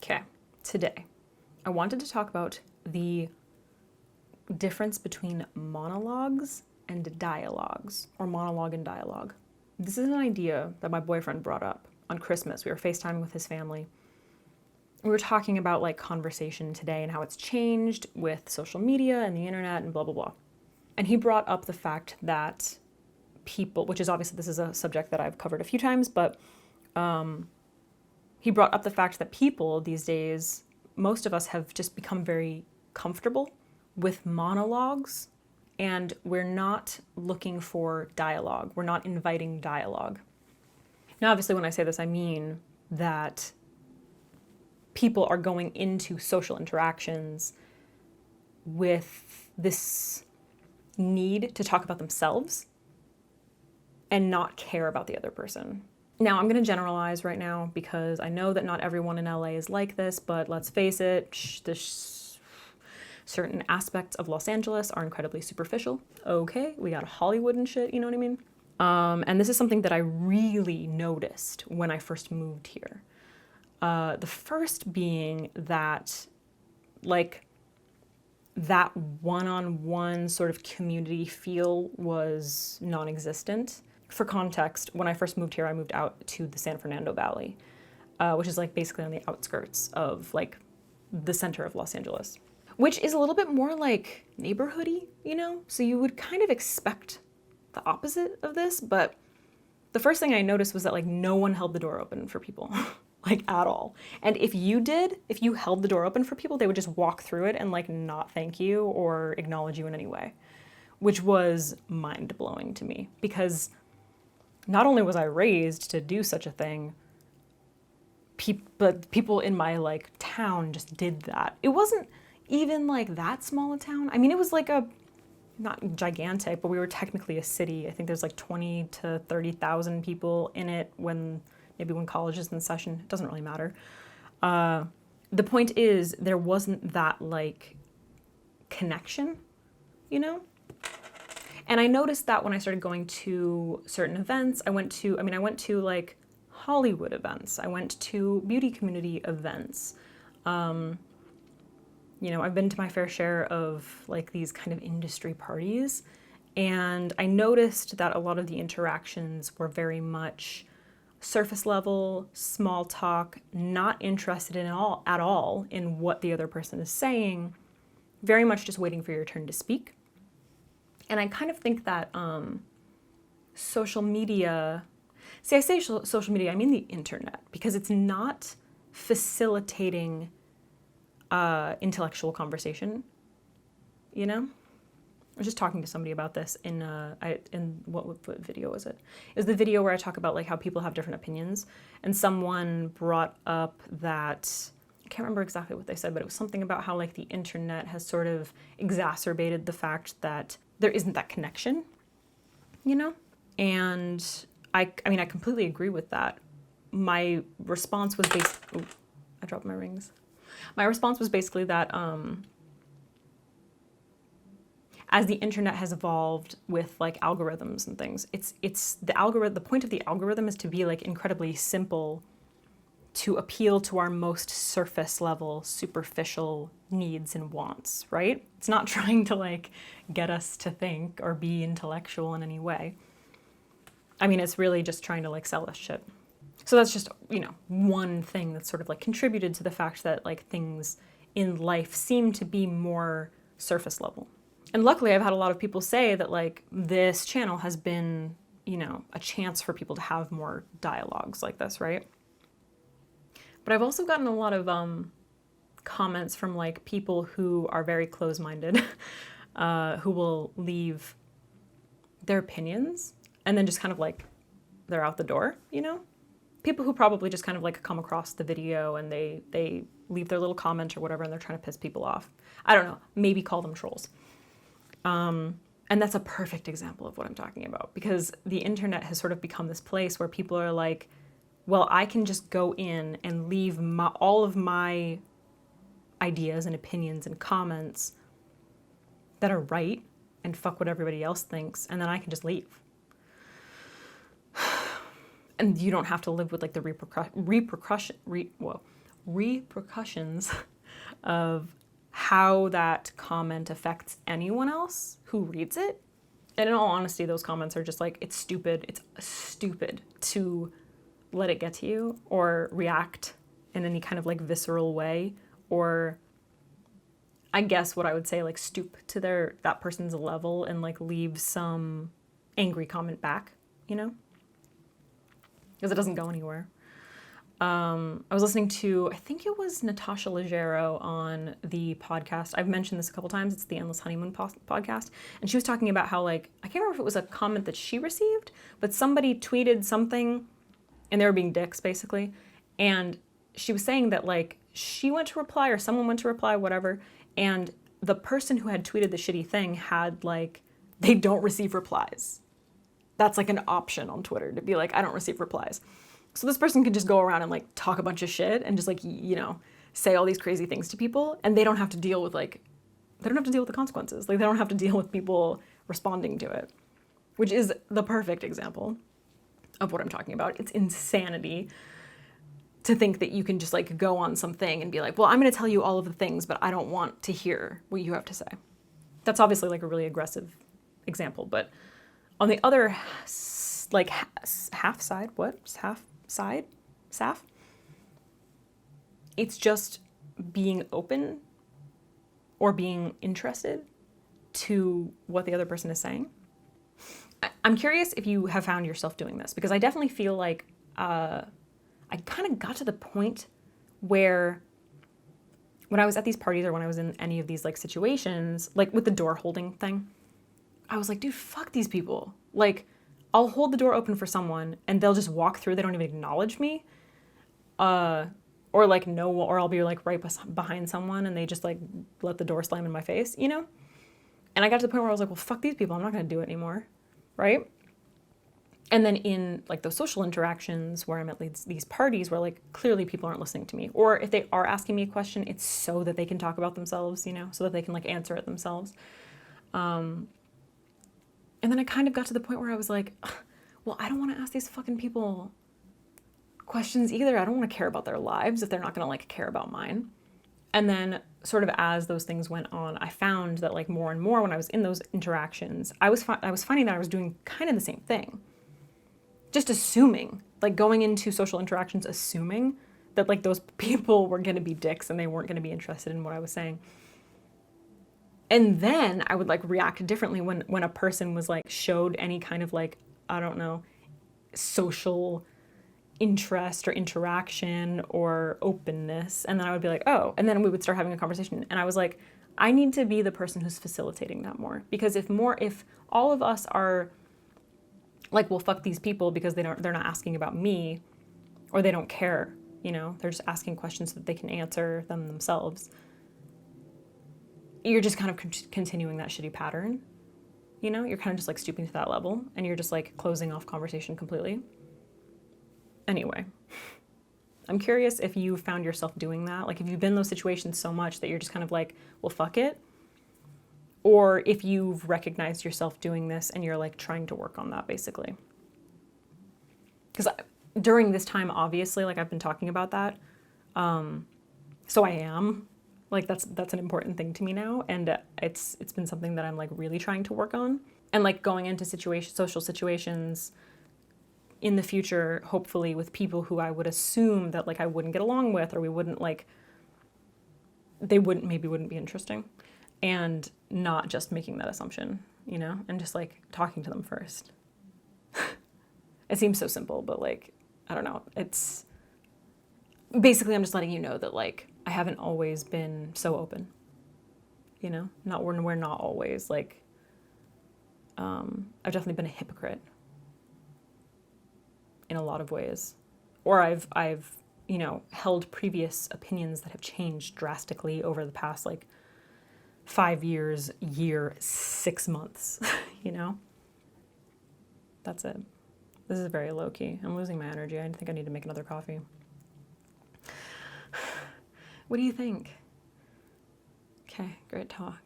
Okay, today I wanted to talk about the difference between monologues and dialogues, or monologue and dialogue. This is an idea that my boyfriend brought up on Christmas. We were FaceTiming with his family. We were talking about like conversation today and how it's changed with social media and the internet and blah, blah, blah. And he brought up the fact that people, which is obviously, this is a subject that I've covered a few times, but he brought up the fact that people these days, most of us have just become very comfortable with monologues, and we're not looking for dialogue. We're not inviting dialogue. Now, obviously, when I say this, I mean that people are going into social interactions with this need to talk about themselves and not care about the other person. Now, I'm going to generalize right now because I know that not everyone in LA is like this, but let's face it, certain aspects of Los Angeles are incredibly superficial. Okay, we got Hollywood and shit, you know what I mean? And this is something that I really noticed when I first moved here. The first being that, like, that one-on-one sort of community feel was non-existent. For context, when I first moved here, I moved out to the San Fernando Valley, which is like basically on the outskirts of like the center of Los Angeles, which is a little bit more like neighborhoody, you know? So you would kind of expect the opposite of this, but the first thing I noticed was that like no one held the door open for people, like at all. And if you held the door open for people, they would just walk through it and like not thank you or acknowledge you in any way, which was mind-blowing to me because not only was I raised to do such a thing, but people in my like town just did that. It wasn't even like that small a town. I mean, it was like not gigantic, but we were technically a city. I think there's like 20 to 30,000 people in it when college is in session. It doesn't really matter. The point is there wasn't that like connection, you know? And I noticed that when I started going to certain events. I went to like Hollywood events. I went to beauty community events. You know, I've been to my fair share of like these kind of industry parties. And I noticed that a lot of the interactions were very much surface level, small talk, not interested at all in what the other person is saying, very much just waiting for your turn to speak. And I kind of think that social media, I say social media, I mean the internet, because it's not facilitating intellectual conversation, you know? I was just talking to somebody about this in what video was it? It was the video where I talk about like how people have different opinions, and someone brought up that, I can't remember exactly what they said, but it was something about how like the internet has sort of exacerbated the fact that there isn't that connection, you know? And I completely agree with that. My response was I dropped my rings. My response was basically that as the internet has evolved with like algorithms and things, the point of the algorithm is to be like incredibly simple, to appeal to our most surface level, superficial needs and wants, right? It's not trying to like get us to think or be intellectual in any way. I mean, it's really just trying to like sell us shit. So that's just, you know, one thing that's sort of like contributed to the fact that like things in life seem to be more surface level. And luckily I've had a lot of people say that like this channel has been, you know, a chance for people to have more dialogues like this, right? But I've also gotten a lot of comments from like people who are very close-minded, who will leave their opinions and then just kind of like they're out the door, you know? People who probably just kind of like come across the video and they leave their little comment or whatever and they're trying to piss people off. I don't know, maybe call them trolls. And that's a perfect example of what I'm talking about, because the internet has sort of become this place where people are like, well, I can just go in and leave all of my ideas and opinions and comments that are right and fuck what everybody else thinks, and then I can just leave. And you don't have to live with like the repercussions of how that comment affects anyone else who reads it. And in all honesty, those comments are just like, it's stupid. It's stupid to let it get to you or react in any kind of like visceral way, or I guess what I would say, like stoop to that person's level and like leave some angry comment back, you know? Because it doesn't go anywhere. I was listening to, I think it was Natasha Leggero on the podcast. I've mentioned this a couple times. It's the Endless Honeymoon podcast. And she was talking about how, like, I can't remember if it was a comment that she received, but somebody tweeted something and they were being dicks, basically. And she was saying that, like, she went to reply or someone went to reply, whatever. And the person who had tweeted the shitty thing had, like, they don't receive replies. That's like an option on Twitter to be like, I don't receive replies. So this person could just go around and like talk a bunch of shit and just like, you know, say all these crazy things to people, and they don't have to deal with like, they don't have to deal with the consequences. Like they don't have to deal with people responding to it, which is the perfect example of what I'm talking about. It's insanity to think that you can just like go on something and be like, well, I'm going to tell you all of the things, but I don't want to hear what you have to say. That's obviously like a really aggressive example, but on the other like half side, it's just being open or being interested to what the other person is saying. I'm curious if you have found yourself doing this, because I definitely feel like I kind of got to the point where when I was at these parties or when I was in any of these like situations, like with the door holding thing, I was like, dude, fuck these people. Like, I'll hold the door open for someone and they'll just walk through. They don't even acknowledge me. Or like no, or I'll be like right behind someone and they just like let the door slam in my face, you know? And I got to the point where I was like, well, fuck these people. I'm not going to do it anymore. Right? And then in like those social interactions where I'm at these parties where like clearly people aren't listening to me, or if they are asking me a question, it's so that they can talk about themselves, you know, so that they can like answer it themselves. And then I kind of got to the point where I was like, well, I don't want to ask these fucking people questions either. I don't want to care about their lives if they're not going to like care about mine. And then sort of as those things went on, I found that like more and more when I was in those interactions, I was finding that I was doing kind of the same thing. Just assuming, like going into social interactions, assuming that like those people were going to be dicks and they weren't going to be interested in what I was saying. And then I would like react differently when a person was like showed any kind of like, I don't know, social interest or interaction or openness. And then I would be like, oh, and then we would start having a conversation. And I was like, I need to be the person who's facilitating that more. Because if all of us are like, well, fuck these people because they're not asking about me or they don't care, you know, they're just asking questions so that they can answer them themselves. You're just kind of continuing that shitty pattern, you know? You're kind of just like stooping to that level and you're just like closing off conversation completely. Anyway, I'm curious if you found yourself doing that. Like if you've been in those situations so much that you're just kind of like, well, fuck it. Or if you've recognized yourself doing this and you're like trying to work on that basically. Because during this time, obviously, like I've been talking about that. So I am. Like that's an important thing to me now, and it's been something that I'm like really trying to work on. And like going into social situations in the future, hopefully with people who I would assume that like I wouldn't get along with, or we wouldn't like, they wouldn't be interesting, and not just making that assumption, you know, and just like talking to them first. It seems so simple, but like, I don't know. It's basically, I'm just letting you know that like, I haven't always been so open, you know, we're not always like, I've definitely been a hypocrite in a lot of ways, or I've, you know, held previous opinions that have changed drastically over the past like 5 years, 6 months, you know, that's it. This is very low key. I'm losing my energy. I think I need to make another coffee. What do you think? Okay, great talk.